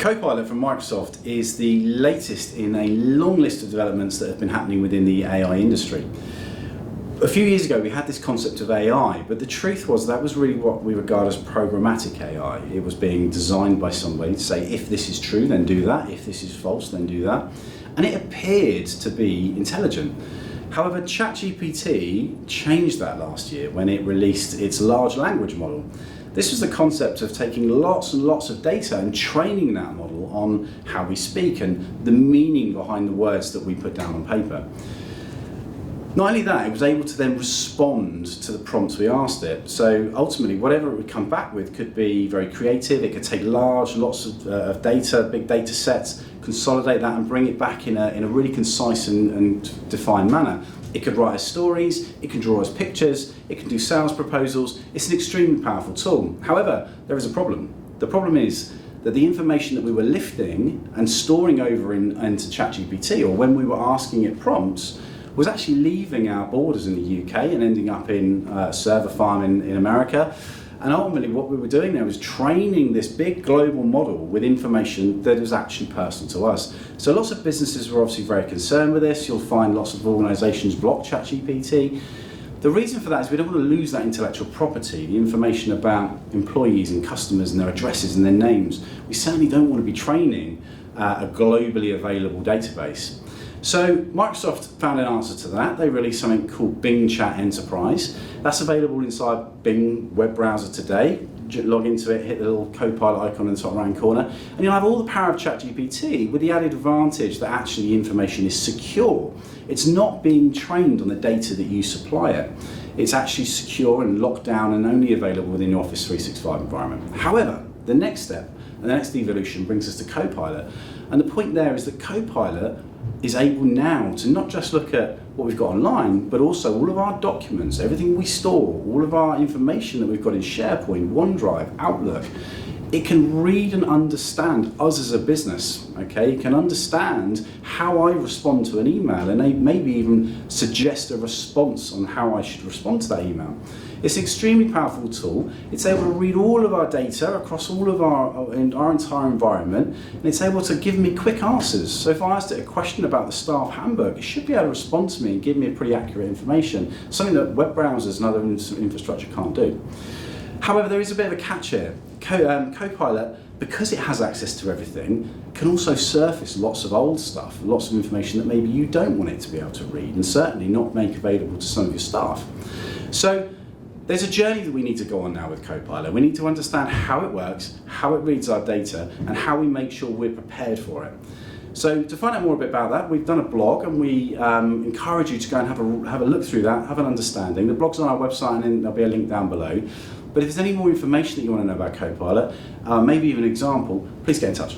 Copilot from Microsoft is the latest in a long list of developments that have been happening within the AI industry. A few years ago we had this concept of AI, but the truth was that was really what we regard as programmatic AI. It was being designed by somebody to say, if this is true, then do that, if this is false, then do that. And it appeared to be intelligent. However, ChatGPT changed that last year when it released its large language model. This was the concept of taking lots and lots of data and training that model on how we speak and the meaning behind the words that we put down on paper. Not only that, it was able to then respond to the prompts we asked it. So ultimately, whatever it would come back with could be very creative. It could take lots of data, big data sets, consolidate that and bring it back in a really concise and defined manner. It could write us stories, it can draw us pictures, it can do sales proposals. It's an extremely powerful tool. However, there is a problem. The problem is that the information that we were lifting and storing over into ChatGPT, or when we were asking it prompts, was actually leaving our borders in the UK and ending up in a server farm in America. And ultimately what we were doing there was training this big global model with information that was actually personal to us. So lots of businesses were obviously very concerned with this. You'll find lots of organisations block ChatGPT. The reason for that is we don't want to lose that intellectual property, the information about employees and customers and their addresses and their names. We certainly don't want to be training a globally available database. So Microsoft found an answer to that. They released something called Bing Chat Enterprise. That's available inside Bing web browser today. Log into it, hit the little Copilot icon in the top right hand corner, and you'll have all the power of ChatGPT with the added advantage that actually the information is secure. It's not being trained on the data that you supply it. It's actually secure and locked down and only available within your Office 365 environment. However, the next step and the next evolution brings us to Copilot. And the point there is that Copilot is able now to not just look at what we've got online, but also all of our documents, everything we store, all of our information that we've got in SharePoint, OneDrive, Outlook. It can read and understand us as a business, okay? It can understand how I respond to an email and maybe even suggest a response on how I should respond to that email. It's an extremely powerful tool. It's able to read all of our data across all of our entire environment, and it's able to give me quick answers. So if I asked it a question about the staff handbook, it should be able to respond to me and give me a pretty accurate information, something that web browsers and other infrastructure can't do. However, there is a bit of a catch here. Copilot, because it has access to everything, can also surface lots of old stuff, lots of information that maybe you don't want it to be able to read, and certainly not make available to some of your staff. So there's a journey that we need to go on now with Copilot. We need to understand how it works, how it reads our data, and how we make sure we're prepared for it. So to find out more a bit about that, we've done a blog, and we encourage you to go and have a look through that, have an understanding. The blog's on our website, and then there'll be a link down below. But if there's any more information that you want to know about Copilot, maybe even an example, please get in touch.